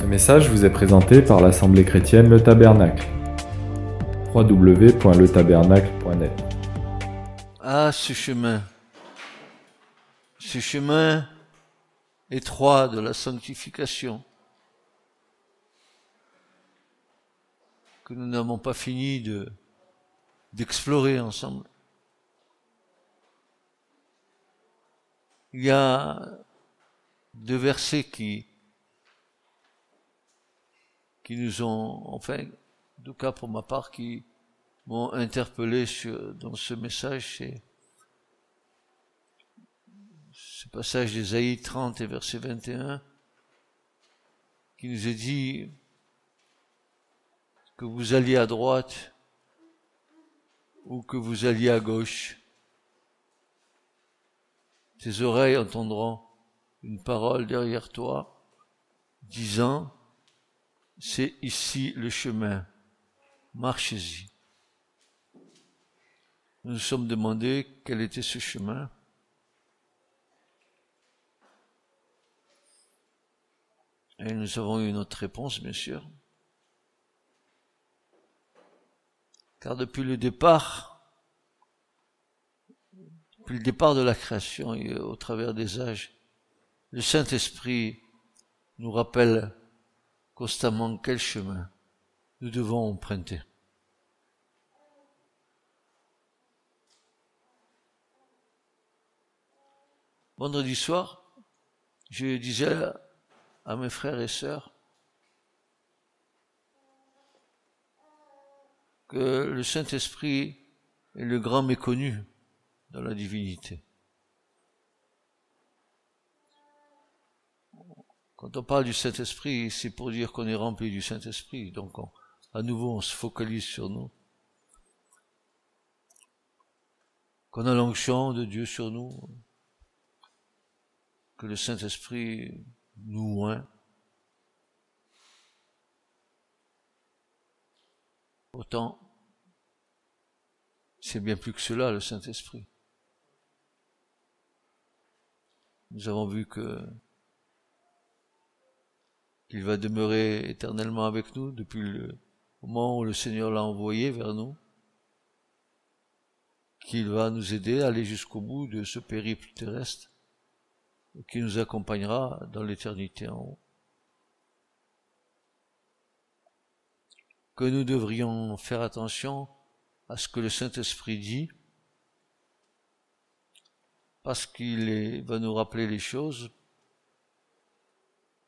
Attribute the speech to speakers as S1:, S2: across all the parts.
S1: Ce message vous est présenté par l'Assemblée chrétienne Le Tabernacle. www.letabernacle.net.
S2: Ah, ce chemin étroit de la sanctification que nous n'avons pas fini d'explorer ensemble. Il y a deux versets qui nous ont, enfin, en tout cas pour ma part, qui m'ont interpellé dans ce message, c'est ce passage d'Ésaïe 30 et verset 21, qui nous est dit que vous alliez à droite ou que vous alliez à gauche, tes oreilles entendront une parole derrière toi, disant, c'est ici le chemin, marchez-y. Nous nous sommes demandé quel était ce chemin. Et nous avons eu notre réponse, bien sûr. Car depuis le départ de la création et au travers des âges, le Saint-Esprit nous rappelle constamment quel chemin nous devons emprunter. Vendredi soir, je disais à mes frères et sœurs que le Saint-Esprit est le grand méconnu dans la divinité. Quand on parle du Saint-Esprit, c'est pour dire qu'on est rempli du Saint-Esprit. Donc, à nouveau, on se focalise sur nous. Qu'on a l'onction de Dieu sur nous. Que le Saint-Esprit nous oint. Pourtant, c'est bien plus que cela, le Saint-Esprit. Nous avons vu qu'il va demeurer éternellement avec nous depuis le moment où le Seigneur l'a envoyé vers nous, qu'il va nous aider à aller jusqu'au bout de ce périple terrestre, et qui nous accompagnera dans l'éternité en haut. Que nous devrions faire attention à ce que le Saint-Esprit dit, parce qu'il va nous rappeler les choses.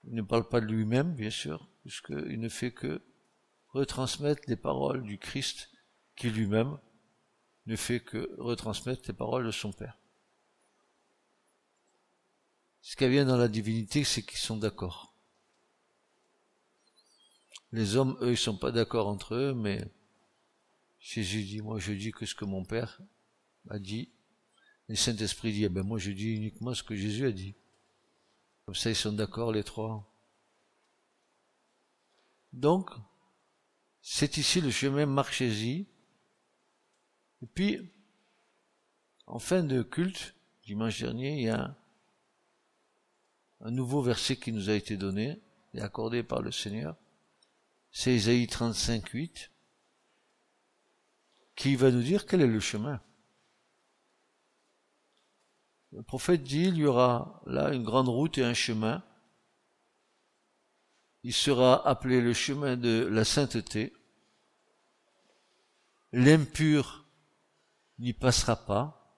S2: Il ne parle pas de lui-même, bien sûr, puisqu'il ne fait que retransmettre les paroles du Christ, qui lui-même ne fait que retransmettre les paroles de son Père. Ce qui vient dans la divinité, c'est qu'ils sont d'accord. Les hommes, eux, ils sont pas d'accord entre eux, mais Jésus dit, moi je dis que ce que mon Père a dit. Et le Saint-Esprit dit, moi je dis uniquement ce que Jésus a dit. Comme ça, ils sont d'accord, les trois. Donc, c'est ici le chemin, marchez-y. Et puis, en fin de culte, dimanche dernier, il y a un nouveau verset qui nous a été donné et accordé par le Seigneur. C'est Ésaïe 35, 8, qui va nous dire quel est le chemin. Le prophète dit, il y aura là une grande route et un chemin. Il sera appelé le chemin de la sainteté. L'impur n'y passera pas,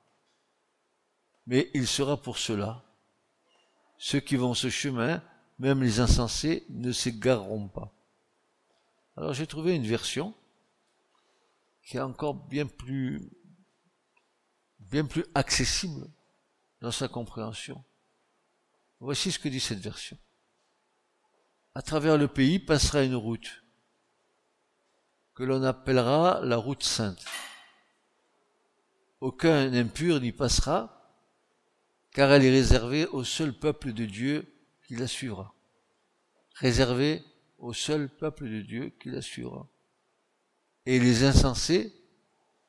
S2: mais il sera pour cela. Ceux qui vont ce chemin, même les insensés, ne s'égareront pas. Alors j'ai trouvé une version qui est encore bien plus accessible dans sa compréhension. Voici ce que dit cette version. À travers le pays passera une route que l'on appellera la route sainte. Aucun impur n'y passera, car elle est réservée au seul peuple de Dieu qui la suivra. Réservée au seul peuple de Dieu qui la suivra. Et les insensés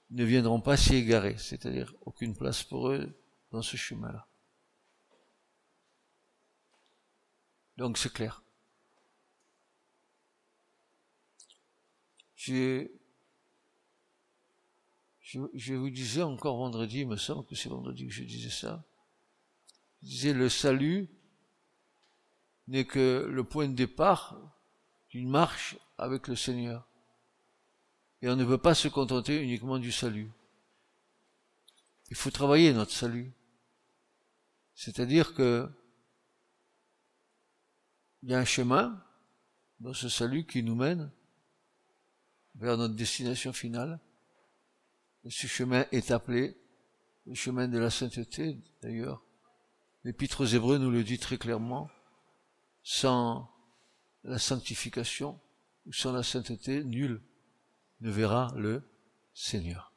S2: ne viendront pas s'y égarer, c'est-à-dire aucune place pour eux dans ce chemin-là. Donc c'est clair. je vous disais encore vendredi, il me semble que c'est vendredi que je disais ça. Je disais, le salut n'est que le point de départ d'une marche avec le Seigneur. Et on ne peut pas se contenter uniquement du salut. Il faut travailler notre salut. C'est-à-dire que il y a un chemin dans ce salut qui nous mène vers notre destination finale. Et ce chemin est appelé le chemin de la sainteté, d'ailleurs. L'Épître aux Hébreux nous le dit très clairement. Sans la sanctification ou sans la sainteté, nul ne verra le Seigneur.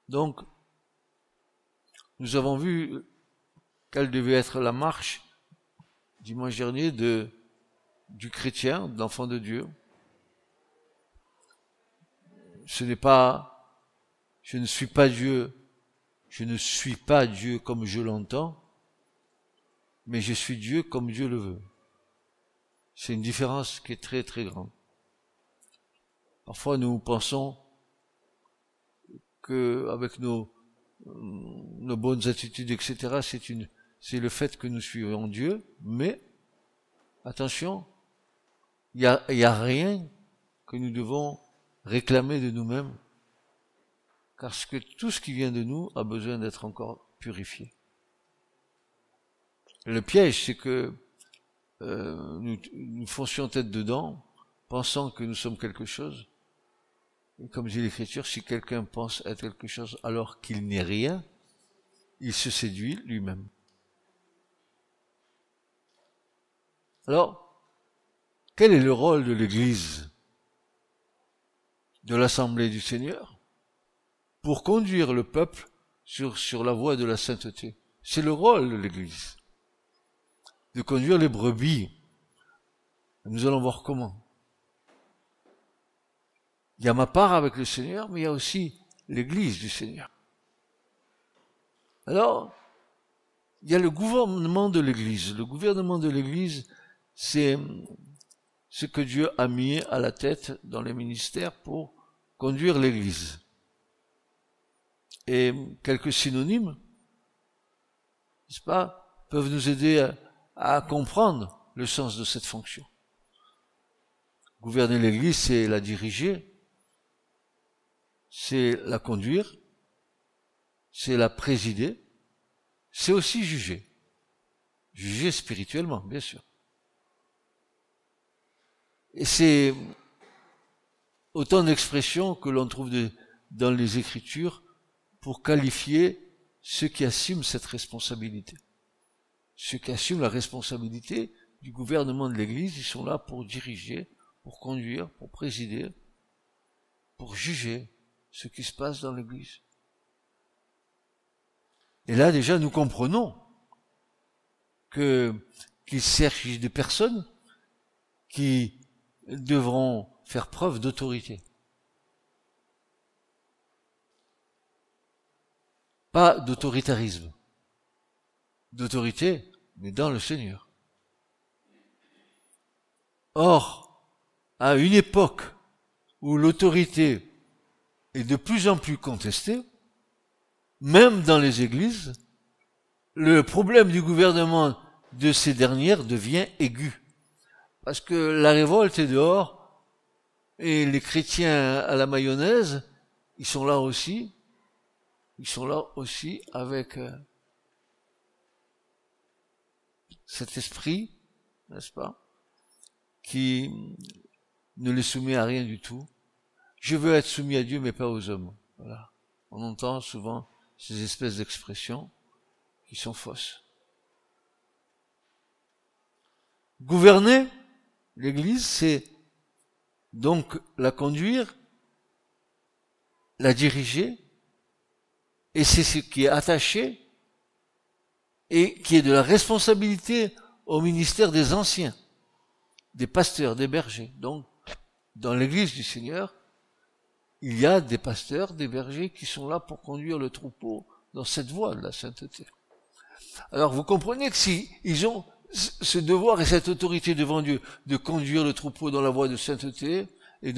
S2: Donc, nous avons vu quelle devait être la marche dimanche dernier du chrétien, de l'enfant de Dieu. Ce n'est pas, je ne suis pas Dieu comme je l'entends, mais je suis Dieu comme Dieu le veut. C'est une différence qui est très très grande. Parfois nous pensons que avec nos bonnes attitudes, etc., c'est le fait que nous suivons Dieu, mais attention, il y a rien que nous devons réclamer de nous-mêmes, parce que tout ce qui vient de nous a besoin d'être encore purifié. Le piège, c'est que nous foncions tête dedans, pensant que nous sommes quelque chose. Et comme dit l'Écriture, si quelqu'un pense être quelque chose alors qu'il n'est rien, il se séduit lui-même. Alors, quel est le rôle de l'Église, de l'Assemblée du Seigneur, pour conduire le peuple sur la voie de la sainteté? C'est le rôle de l'Église, de conduire les brebis. Nous allons voir comment. Il y a ma part avec le Seigneur, mais il y a aussi l'Église du Seigneur. Alors, il y a le gouvernement de l'Église. Le gouvernement de l'Église, c'est ce que Dieu a mis à la tête dans les ministères pour conduire l'Église. Et quelques synonymes, n'est-ce pas, peuvent nous aider à comprendre le sens de cette fonction. Gouverner l'Église, c'est la diriger, c'est la conduire, c'est la présider, c'est aussi juger. Juger spirituellement, bien sûr. Et c'est autant d'expressions que l'on trouve dans les Écritures pour qualifier ceux qui assument cette responsabilité. Ceux qui assument la responsabilité du gouvernement de l'Église, ils sont là pour diriger, pour conduire, pour présider, pour juger ce qui se passe dans l'Église. Et là, déjà, nous comprenons qu'il s'agit de personnes qui devront faire preuve d'autorité. Pas d'autoritarisme. D'autorité, mais dans le Seigneur. Or, à une époque où l'autorité est de plus en plus contestée, même dans les églises, le problème du gouvernement de ces dernières devient aigu. Parce que la révolte est dehors, et les chrétiens à la mayonnaise, ils sont là aussi avec cet esprit, n'est-ce pas, qui ne les soumet à rien du tout. Je veux être soumis à Dieu, mais pas aux hommes. Voilà. On entend souvent ces espèces d'expressions qui sont fausses. Gouverner l'Église, c'est donc la conduire, la diriger, et c'est ce qui est attaché et qui est de la responsabilité au ministère des anciens, des pasteurs, des bergers. Donc, dans l'Église du Seigneur, il y a des pasteurs, des bergers qui sont là pour conduire le troupeau dans cette voie de la sainteté. Alors, vous comprenez que si ils ont ce devoir et cette autorité devant Dieu de conduire le troupeau dans la voie de sainteté et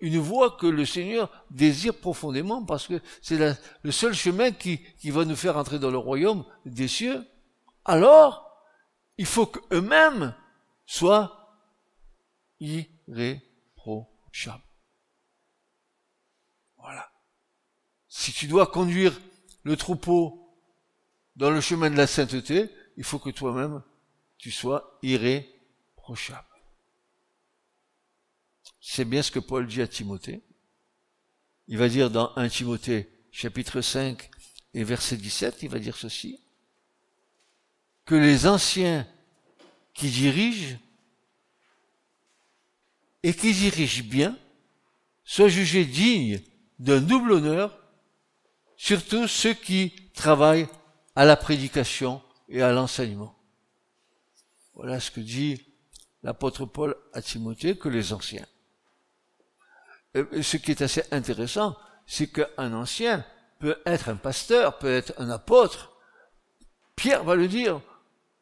S2: une voie que le Seigneur désire profondément parce que c'est le seul chemin qui va nous faire entrer dans le royaume des cieux. Alors, il faut qu'eux-mêmes soient irréprochables. Voilà. Si tu dois conduire le troupeau dans le chemin de la sainteté, il faut que toi-même, tu sois irréprochable. C'est bien ce que Paul dit à Timothée. Il va dire dans 1 Timothée, chapitre 5 et verset 17, il va dire ceci, que les anciens qui dirigent et qui dirigent bien soient jugés dignes d'un double honneur, surtout ceux qui travaillent à la prédication et à l'enseignement. Voilà ce que dit l'apôtre Paul à Timothée, que les anciens. Et ce qui est assez intéressant, c'est qu'un ancien peut être un pasteur, peut être un apôtre. Pierre va le dire,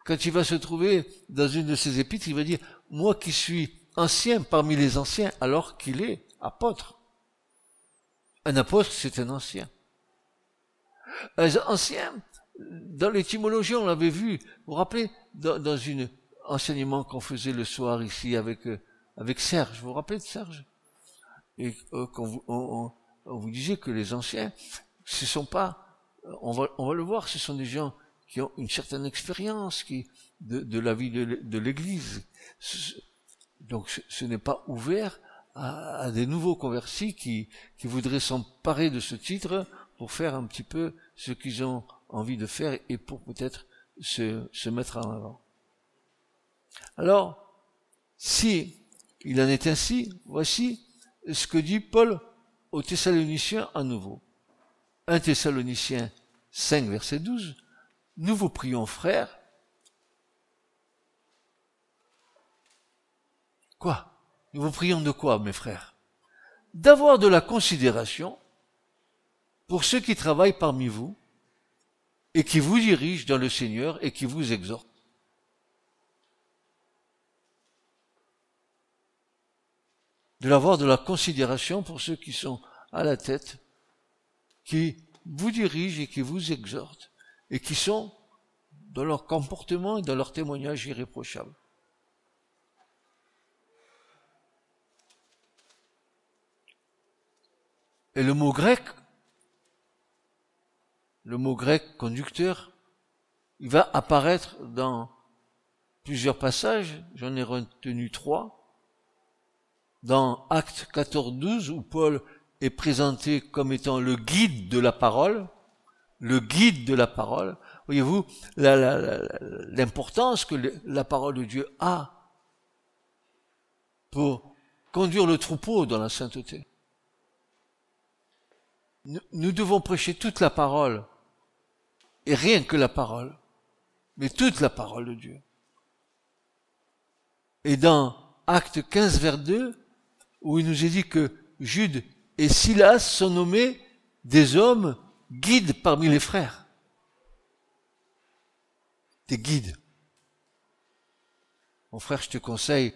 S2: quand il va se trouver dans une de ses épîtres, il va dire, moi qui suis ancien parmi les anciens, alors qu'il est apôtre. Un apôtre, c'est un ancien. Un ancien, dans l'étymologie, on l'avait vu, vous vous rappelez, dans un enseignement qu'on faisait le soir ici avec Serge, vous vous rappelez de Serge? Et on vous disait que les anciens, ce sont pas, on va le voir, ce sont des gens qui ont une certaine expérience de la vie de l'Église. Donc ce n'est pas ouvert à des nouveaux convertis qui voudraient s'emparer de ce titre pour faire un petit peu ce qu'ils ont envie de faire et pour peut-être se mettre en avant. Alors, si il en est ainsi, voici ce que dit Paul aux Thessaloniciens à nouveau. 1 Thessaloniciens 5, verset 12. Nous vous prions, frères. Quoi? Nous vous prions de quoi, mes frères? D'avoir de la considération pour ceux qui travaillent parmi vous et qui vous dirigent dans le Seigneur et qui vous exhortent. De l'avoir de la considération pour ceux qui sont à la tête, qui vous dirigent et qui vous exhortent, et qui sont dans leur comportement et dans leur témoignage irréprochable. Et le mot grec conducteur, il va apparaître dans plusieurs passages, j'en ai retenu 3. Dans Actes 14-12, où Paul est présenté comme étant le guide de la parole, voyez-vous l'importance que la parole de Dieu a pour conduire le troupeau dans la sainteté. Nous devons prêcher toute la parole, et rien que la parole, mais toute la parole de Dieu. Et dans Actes 15, vers 2, où il nous est dit que Jude et Silas sont nommés des hommes guides parmi les frères. Des guides. Mon frère, je te conseille,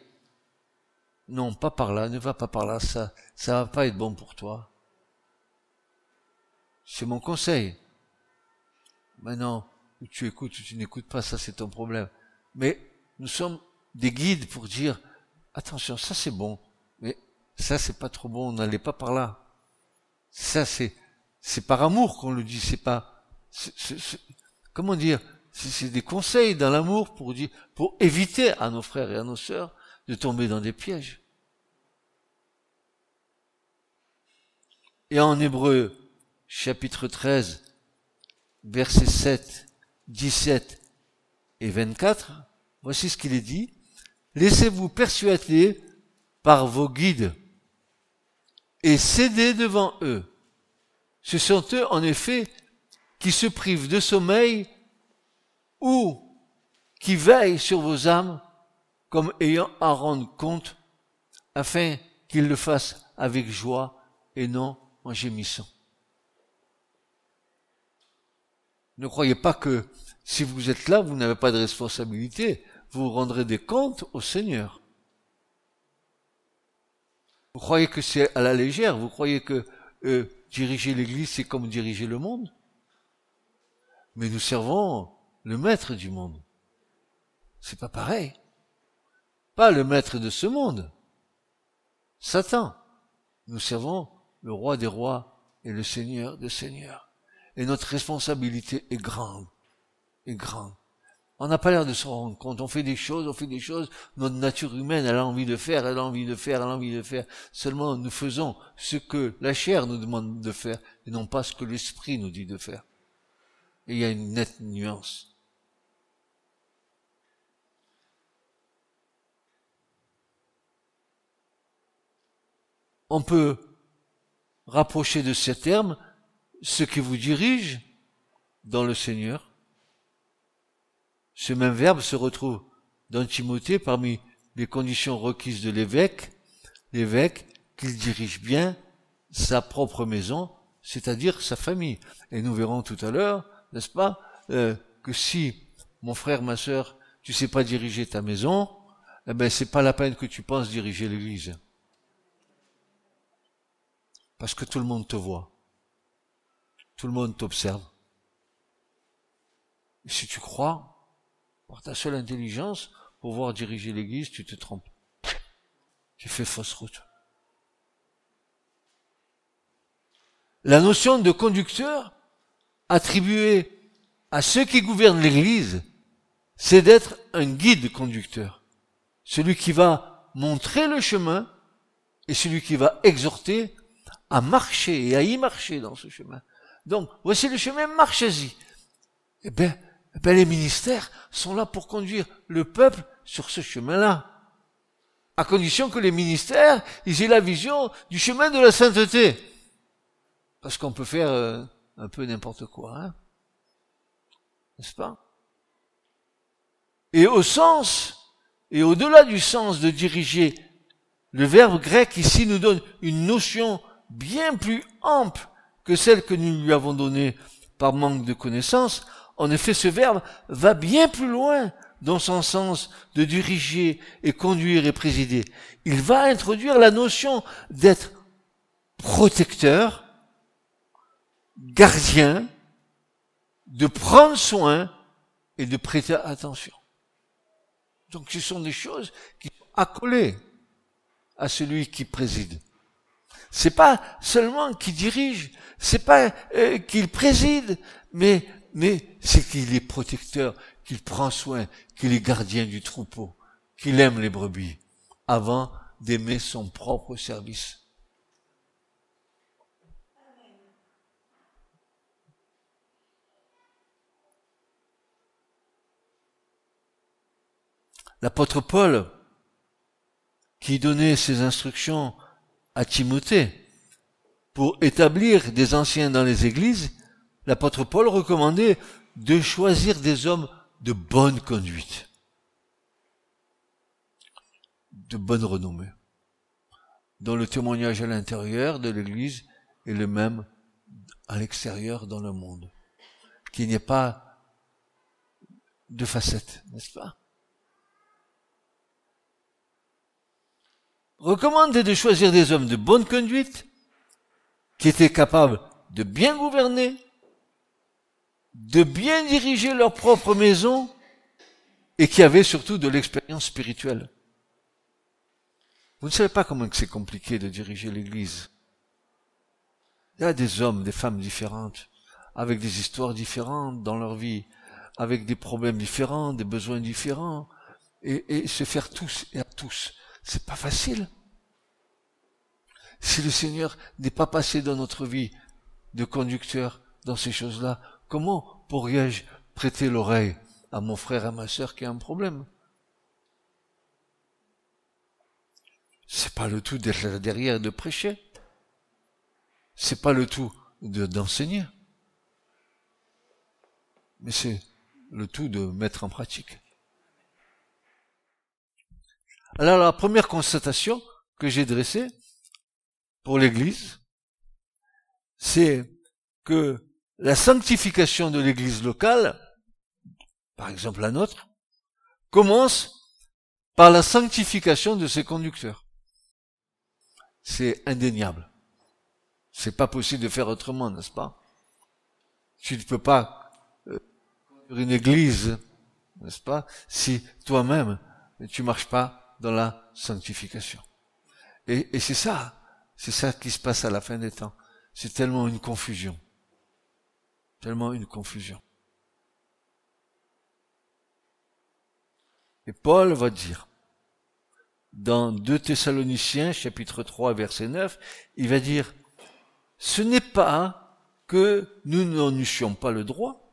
S2: non, pas par là, ne va pas par là, ça va pas être bon pour toi. C'est mon conseil. Maintenant, tu écoutes ou tu n'écoutes pas, ça c'est ton problème. Mais nous sommes des guides pour dire, attention, ça c'est bon, mais ça c'est pas trop bon, n'allez pas par là. Ça c'est par amour qu'on le dit, c'est pas, comment dire, c'est des conseils dans l'amour pour éviter à nos frères et à nos sœurs de tomber dans des pièges. Et en Hébreux, chapitre 13, versets 7, 17 et 24, voici ce qu'il est dit. Laissez-vous persuader par vos guides et cédez devant eux. Ce sont eux, en effet, qui se privent de sommeil ou qui veillent sur vos âmes comme ayant à rendre compte, afin qu'ils le fassent avec joie et non en gémissant. Ne croyez pas que si vous êtes là, vous n'avez pas de responsabilité. Vous rendrez des comptes au Seigneur. Vous croyez que c'est à la légère? Vous croyez que diriger l'Église, c'est comme diriger le monde? Mais nous servons le maître du monde. C'est pas pareil. Pas le maître de ce monde. Satan. Nous servons le roi des rois et le Seigneur des seigneurs. Et notre responsabilité est grande. Est grande. On n'a pas l'air de se rendre compte. On fait des choses, notre nature humaine, elle a envie de faire. Seulement, nous faisons ce que la chair nous demande de faire, et non pas ce que l'esprit nous dit de faire. Et il y a une nette nuance. On peut rapprocher de ces termes ceux qui vous dirigent dans le Seigneur. Ce même verbe se retrouve dans Timothée parmi les conditions requises de l'évêque. L'évêque, qu'il dirige bien sa propre maison, c'est-à-dire sa famille. Et nous verrons tout à l'heure, n'est-ce pas, que si, mon frère, ma sœur, tu sais pas diriger ta maison, eh ben c'est pas la peine que tu penses diriger l'Église. Parce que tout le monde te voit. Tout le monde t'observe. Et si tu crois, par ta seule intelligence, pouvoir diriger l'Église, tu te trompes. Tu fais fausse route. La notion de conducteur attribuée à ceux qui gouvernent l'Église, c'est d'être un guide conducteur. Celui qui va montrer le chemin et celui qui va exhorter à marcher et à y marcher dans ce chemin. Donc, voici le chemin, marchez-y. Eh bien, les ministères sont là pour conduire le peuple sur ce chemin-là. À condition que les ministères, ils aient la vision du chemin de la sainteté. Parce qu'on peut faire un peu n'importe quoi, hein. N'est-ce pas? Et au sens, et au-delà du sens de diriger, le verbe grec ici nous donne une notion bien plus ample que celle que nous lui avons donnée par manque de connaissance. En effet, ce verbe va bien plus loin dans son sens de diriger et conduire et présider. Il va introduire la notion d'être protecteur, gardien, de prendre soin et de prêter attention. Donc ce sont des choses qui sont accolées à celui qui préside. C'est pas seulement qu'il dirige, c'est pas qu'il préside, mais c'est qu'il est protecteur, qu'il prend soin, qu'il est gardien du troupeau, qu'il aime les brebis, avant d'aimer son propre service. L'apôtre Paul, qui donnait ses instructions à Timothée pour établir des anciens dans les églises, l'apôtre Paul recommandait de choisir des hommes de bonne conduite, de bonne renommée, dont le témoignage à l'intérieur de l'église est le même à l'extérieur dans le monde, qu'il n'y ait pas de facettes, n'est-ce pas? Recommandait de choisir des hommes de bonne conduite, qui étaient capables de bien gouverner, de bien diriger leur propre maison, et qui avaient surtout de l'expérience spirituelle. Vous ne savez pas comment c'est compliqué de diriger l'Église. Il y a des hommes, des femmes différentes, avec des histoires différentes dans leur vie, avec des problèmes différents, des besoins différents, et se faire tous et à tous. C'est pas facile. Si le Seigneur n'est pas passé dans notre vie de conducteur dans ces choses-là, comment pourrais-je prêter l'oreille à mon frère et à ma sœur qui a un problème? C'est pas le tout d'être là derrière et de prêcher. C'est pas le tout d'enseigner. Mais c'est le tout de mettre en pratique. Alors la première constatation que j'ai dressée pour l'Église, c'est que la sanctification de l'église locale, par exemple la nôtre, commence par la sanctification de ses conducteurs. C'est indéniable. C'est pas possible de faire autrement, n'est-ce pas? Tu ne peux pas conduire une église, n'est-ce pas, si toi-même tu marches pas dans la sanctification. Et c'est ça qui se passe à la fin des temps. C'est tellement une confusion. Tellement une confusion. Et Paul va dire, dans 2 Thessaloniciens, chapitre 3, verset 9, il va dire, ce n'est pas que nous n'en eussions pas le droit,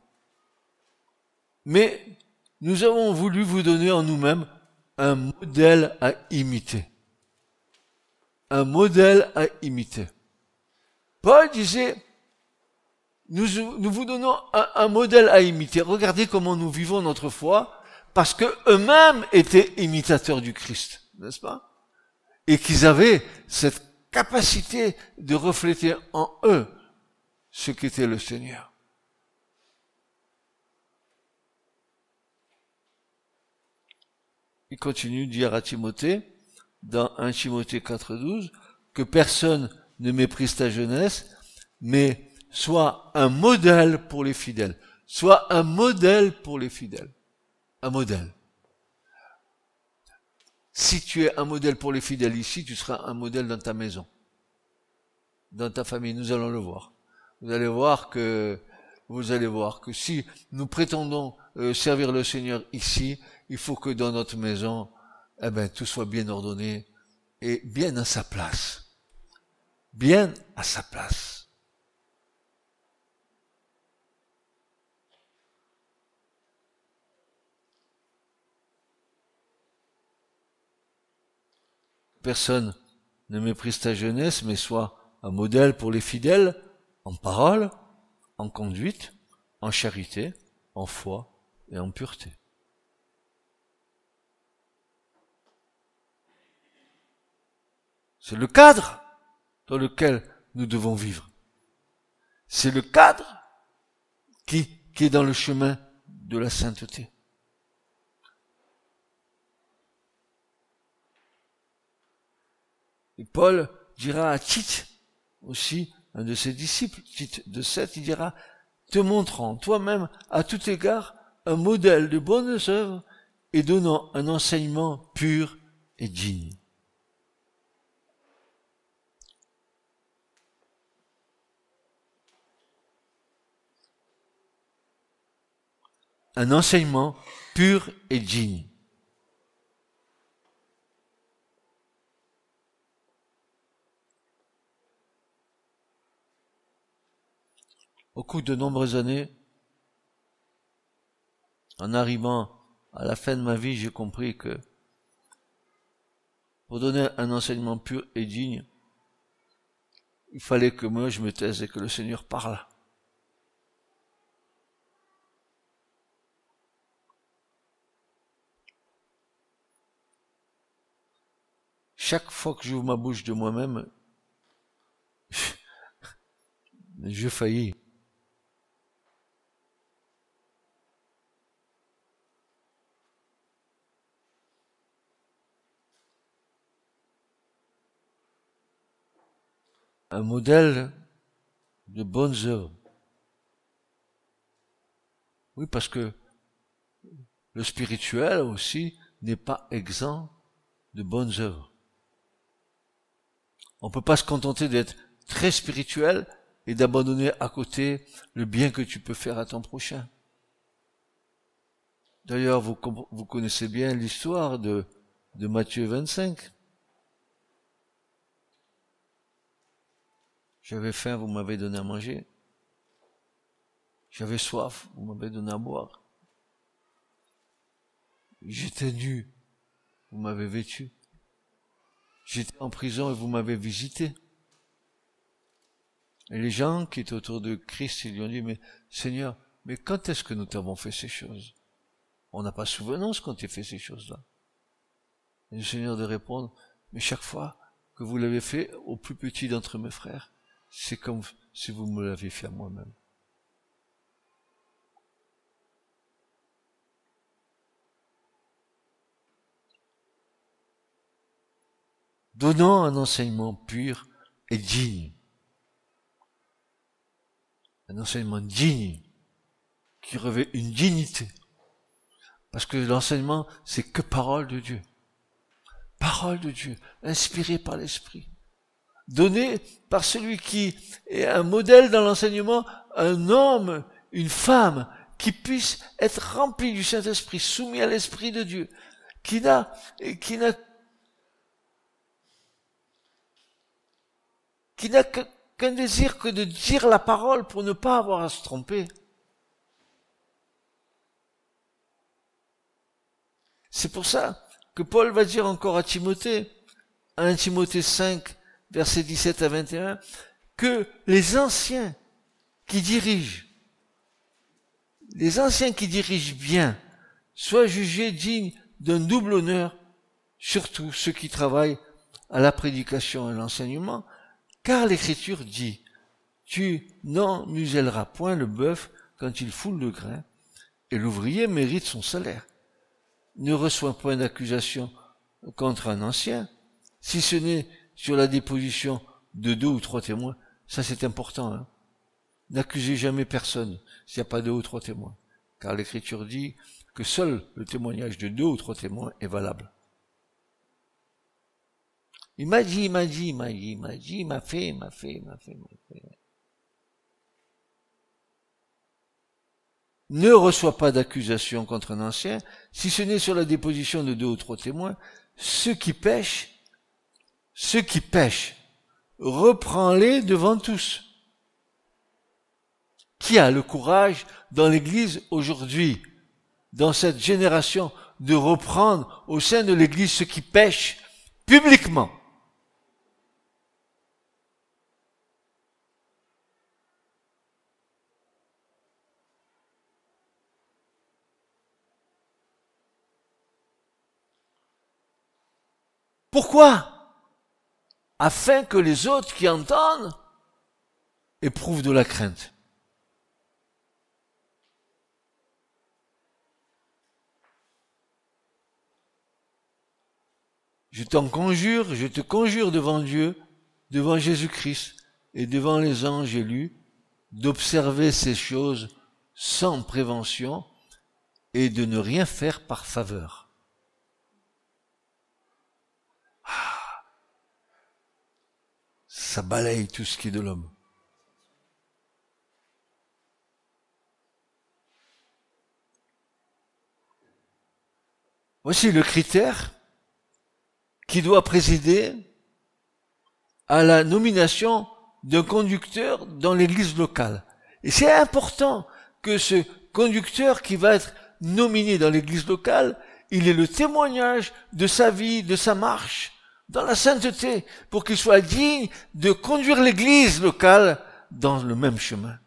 S2: mais nous avons voulu vous donner en nous-mêmes un modèle à imiter. Un modèle à imiter. Paul disait, nous vous donnons un modèle à imiter. Regardez comment nous vivons notre foi, parce que eux-mêmes étaient imitateurs du Christ, n'est-ce pas? Et qu'ils avaient cette capacité de refléter en eux ce qu'était le Seigneur. Il continue de dire à Timothée, dans 1 Timothée 4,12, que personne ne méprise ta jeunesse, mais sois un modèle pour les fidèles. Sois un modèle pour les fidèles. Un modèle. Si tu es un modèle pour les fidèles ici, tu seras un modèle dans ta maison, dans ta famille. Nous allons le voir. Vous allez voir que si nous prétendons servir le Seigneur ici, il faut que dans notre maison, tout soit bien ordonné et bien à sa place. Bien à sa place. Personne ne méprise ta jeunesse, mais sois un modèle pour les fidèles, en parole, en conduite, en charité, en foi et en pureté. C'est le cadre dans lequel nous devons vivre. C'est le cadre qui est dans le chemin de la sainteté. Et Paul dira à Tite, aussi, un de ses disciples, Tite 2,7, il dira, te montrant toi-même à tout égard un modèle de bonnes œuvres et donnant un enseignement pur et digne. Un enseignement pur et digne. Au cours de nombreuses années, en arrivant à la fin de ma vie, j'ai compris que pour donner un enseignement pur et digne, il fallait que moi je me taise et que le Seigneur parle. Chaque fois que j'ouvre ma bouche de moi-même, je faillis. Un modèle de bonnes œuvres. Oui, parce que le spirituel aussi n'est pas exempt de bonnes œuvres. On ne peut pas se contenter d'être très spirituel et d'abandonner à côté le bien que tu peux faire à ton prochain. D'ailleurs, vous connaissez bien l'histoire de Matthieu 25. J'avais faim, vous m'avez donné à manger. J'avais soif, vous m'avez donné à boire. J'étais nu, vous m'avez vêtu. J'étais en prison et vous m'avez visité. Et les gens qui étaient autour de Christ, ils lui ont dit, mais Seigneur, mais quand est-ce que nous t'avons fait ces choses? On n'a pas souvenance quand tu as fait ces choses-là. Et le Seigneur de répondre, mais chaque fois que vous l'avez fait au plus petit d'entre mes frères, c'est comme si vous me l'avez fait à moi-même. donnant un enseignement pur et digne. Un enseignement digne, qui revêt une dignité. Parce que l'enseignement, c'est que parole de Dieu. Parole de Dieu, inspirée par l'Esprit. Donnée par celui qui est un modèle dans l'enseignement, un homme, une femme, qui puisse être rempli du Saint-Esprit, soumis à l'Esprit de Dieu, qui n'a qu'un désir que de dire la parole pour ne pas avoir à se tromper. C'est pour ça que Paul va dire encore à Timothée, à 1 Timothée 5, versets 17 à 21, que les anciens qui dirigent bien, soient jugés dignes d'un double honneur, surtout ceux qui travaillent à la prédication et à l'enseignement, car l'Écriture dit, tu n'en muselleras point le bœuf quand il foule le grain, et l'ouvrier mérite son salaire. Ne reçoit point d'accusation contre un ancien, si ce n'est sur la déposition de 2 ou 3 témoins. Ça c'est important, hein. N'accusez jamais personne s'il n'y a pas 2 ou 3 témoins, car l'Écriture dit que seul le témoignage de 2 ou 3 témoins est valable. Il m'a dit, il m'a fait. Ne reçoit pas d'accusation contre un ancien, si ce n'est sur la déposition de 2 ou 3 témoins. Ceux qui pêchent, reprends-les devant tous. Qui a le courage dans l'Église aujourd'hui, dans cette génération, de reprendre au sein de l'Église ceux qui pêchent publiquement? Pourquoi? Afin que les autres qui entendent éprouvent de la crainte. Je te conjure devant Dieu, devant Jésus-Christ et devant les anges élus, d'observer ces choses sans prévention et de ne rien faire par faveur. Ça balaye tout ce qui est de l'homme. Voici le critère qui doit présider à la nomination d'un conducteur dans l'église locale. Et c'est important que ce conducteur qui va être nominé dans l'église locale, il ait le témoignage de sa vie, de sa marche dans la sainteté, pour qu'il soit digne de conduire l'église locale dans le même chemin.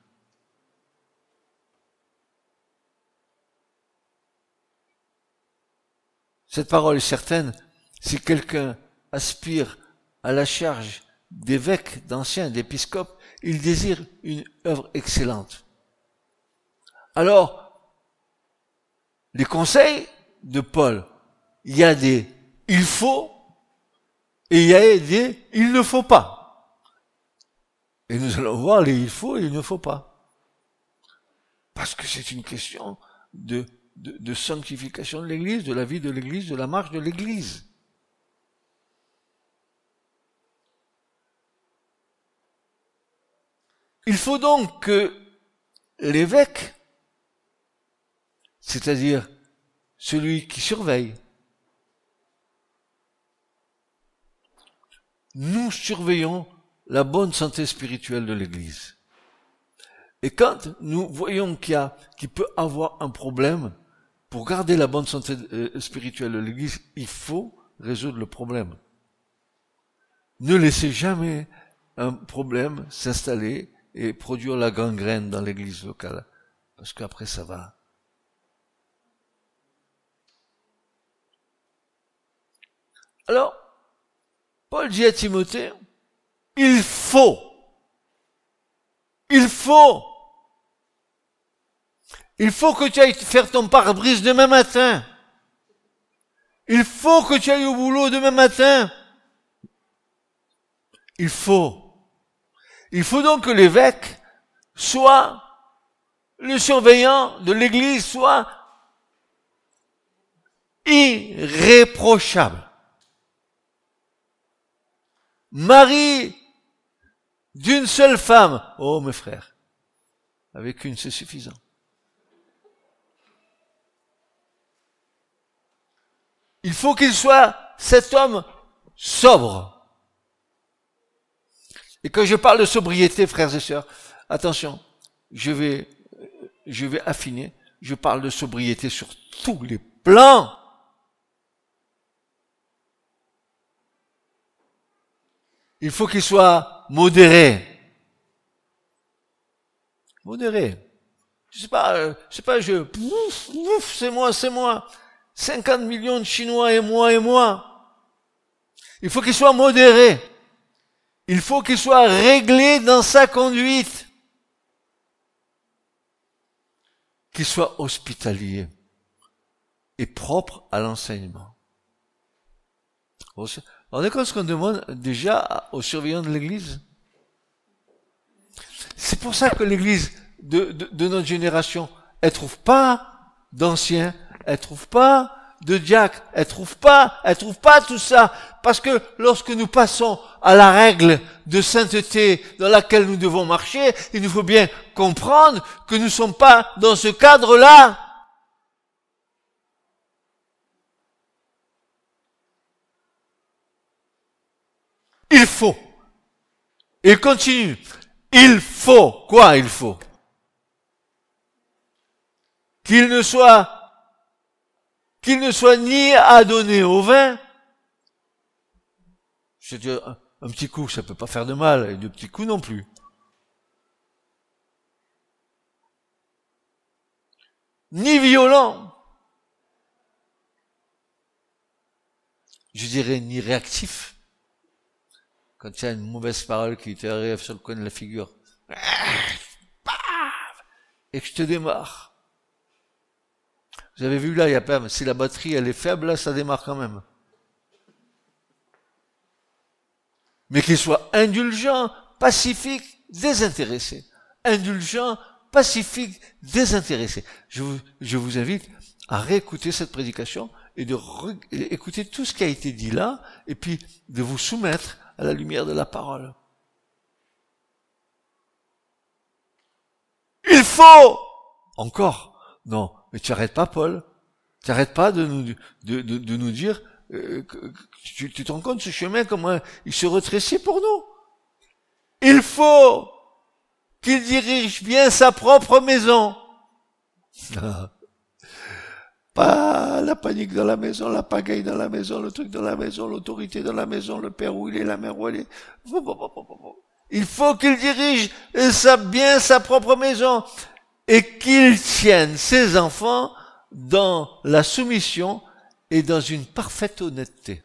S2: Cette parole est certaine. Si quelqu'un aspire à la charge d'évêque, d'ancien, d'épiscope, il désire une œuvre excellente. Alors, les conseils de Paul, il y a des « il faut » et il y a des « il ne faut pas ». Et nous allons voir les « il faut » et « il ne faut pas ». Parce que c'est une question de sanctification de l'Église, de la vie de l'Église, de la marche de l'Église. Il faut donc que l'évêque, c'est-à-dire celui qui surveille, nous surveillons la bonne santé spirituelle de l'Église. Et quand nous voyons qu'il peut avoir un problème, pour garder la bonne santé spirituelle de l'Église, il faut résoudre le problème. Ne laissez jamais un problème s'installer et produire la gangrène dans l'église locale. Parce qu'après ça va. Alors, Paul dit à Timothée, il faut que tu ailles faire ton pare-brise demain matin. Il faut que tu ailles au boulot demain matin. Il faut donc que l'évêque soit le surveillant de l'église, soit irréprochable. Mari d'une seule femme. Oh, mes frères, avec une, c'est suffisant. Il faut qu'il soit cet homme sobre. Et quand je parle de sobriété, frères et sœurs, attention, je vais affiner, je parle de sobriété sur tous les plans. Il faut qu'il soit modéré. Modéré. C'est pas, c'est moi. 50 millions de Chinois et moi. Il faut qu'il soit modéré. Il faut qu'il soit réglé dans sa conduite. Qu'il soit hospitalier et propre à l'enseignement. Vous vous rendez compte ce qu'on demande déjà aux surveillants de l'église? C'est pour ça que l'église de notre génération, elle trouve pas d'anciens, elle trouve pas de diacres, elle trouve pas tout ça. Parce que lorsque nous passons à la règle de sainteté dans laquelle nous devons marcher, il nous faut bien comprendre que nous ne sommes pas dans ce cadre-là. Il faut. Il continue. Il faut. Quoi il faut? Qu'il ne soit ni adonné au vin. C'est-à-dire, un petit coup, ça peut pas faire de mal, et deux petits coups non plus. Ni violent. Je dirais ni réactif. Quand il y a une mauvaise parole qui t'arrive sur le coin de la figure, et que je te démarre. Vous avez vu là, il y a pas, si la batterie elle est faible, là, ça démarre quand même. Mais qu'il soit indulgent, pacifique, désintéressé. Indulgent, pacifique, désintéressé. Je vous invite à réécouter cette prédication et de écouter tout ce qui a été dit là, et puis de vous soumettre à la lumière de la parole. Il faut! Encore? Non. Mais tu arrêtes pas, Paul. Tu arrêtes pas de nous dire, tu te rends compte ce chemin, comment il se rétrécit pour nous? Il faut qu'il dirige bien sa propre maison. Pas la panique dans la maison, la pagaille dans la maison, le truc dans la maison, l'autorité dans la maison, le père où il est, la mère où elle est. Il faut qu'il dirige bien sa propre maison et qu'il tienne ses enfants dans la soumission et dans une parfaite honnêteté.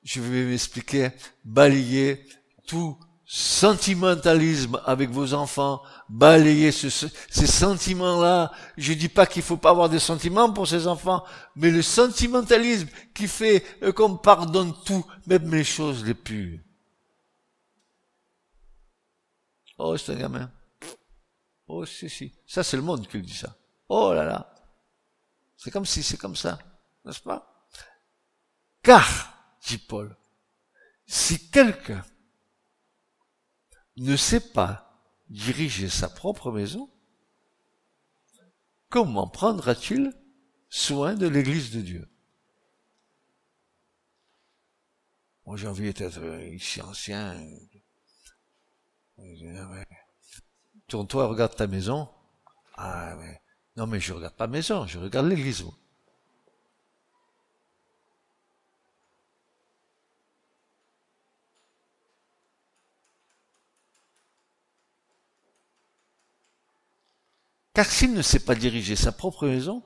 S2: Je vais m'expliquer, balayer tout sentimentalisme avec vos enfants, balayer ces sentiments-là. Je dis pas qu'il faut pas avoir des sentiments pour ces enfants, mais le sentimentalisme qui fait qu'on pardonne tout, même les choses les plus. Oh, c'est un gamin. Oh, si. Ça, c'est le monde qui le dit ça. Oh là là. C'est comme si, c'est comme ça. N'est-ce pas? Car, dit Paul, si quelqu'un ne sait pas diriger sa propre maison, comment prendra-t-il soin de l'église de Dieu? Moi, j'ai envie d'être ici ancien. Tourne-toi, regarde ta maison. Ah ouais. Non, mais je regarde pas ma maison, je regarde l'église. Car s'il ne sait pas diriger sa propre maison,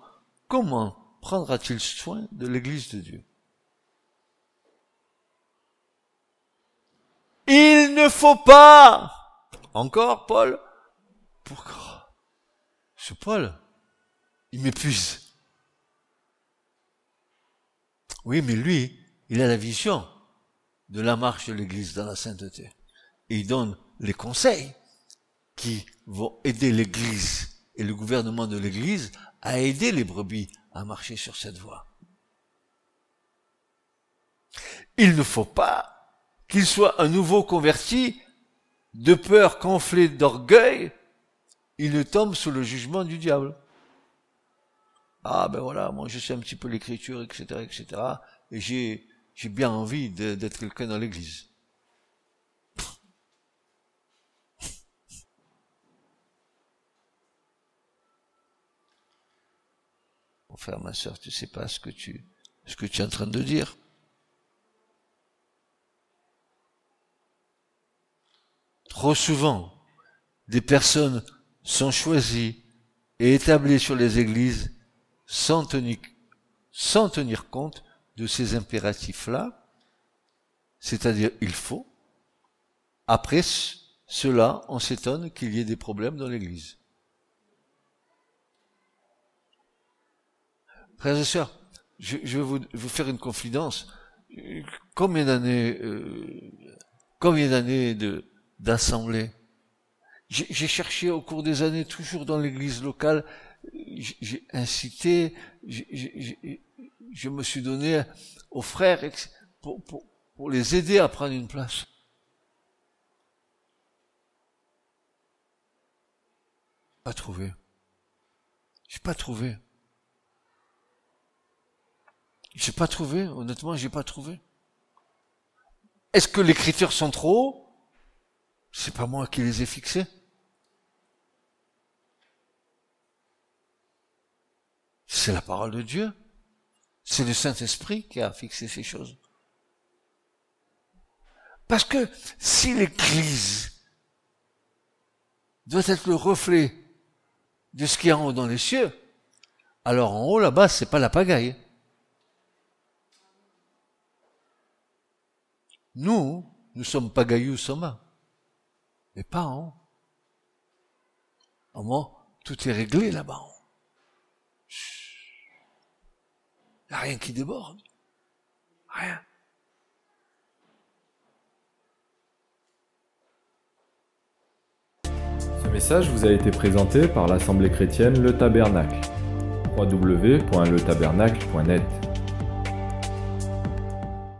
S2: comment prendra-t-il soin de l'église de Dieu? Il ne faut pas! Encore, Paul? Pourquoi? Ce Paul, il m'épuise. Oui, mais lui, il a la vision de la marche de l'Église dans la sainteté. Et il donne les conseils qui vont aider l'Église et le gouvernement de l'Église à aider les brebis à marcher sur cette voie. Il ne faut pas qu'il soit un nouveau converti, de peur qu'enflé d'orgueil, il ne tombe sous le jugement du diable. Ah ben voilà, moi je sais un petit peu l'écriture, etc., etc., et j'ai bien envie d'être quelqu'un dans l'église. Mon frère, ma sœur, tu sais pas ce que tu es en train de dire. Trop souvent, des personnes sont choisies et établies sur les églises sans tenir compte de ces impératifs-là, c'est-à-dire il faut. Après cela, on s'étonne qu'il y ait des problèmes dans l'église. Frères et sœurs, je vais vous faire une confidence. Combien d'années d'assemblée. J'ai cherché au cours des années, toujours dans l'église locale, j'ai incité, je me suis donné aux frères pour les aider à prendre une place. Pas trouvé. J'ai pas trouvé. Honnêtement, j'ai pas trouvé. Est-ce que les critères sont trop hauts? C'est pas moi qui les ai fixés. C'est la parole de Dieu. C'est le Saint-Esprit qui a fixé ces choses. Parce que si l'Église doit être le reflet de ce qu'il y a en haut dans les cieux, alors en haut là-bas, c'est pas la pagaille. Nous sommes pagaillous soma. Mais pas en haut. Au moins, tout est réglé là-bas. Il n'y a rien qui déborde. Rien.
S1: Ce message vous a été présenté par l'Assemblée chrétienne Le Tabernacle. www.letabernacle.net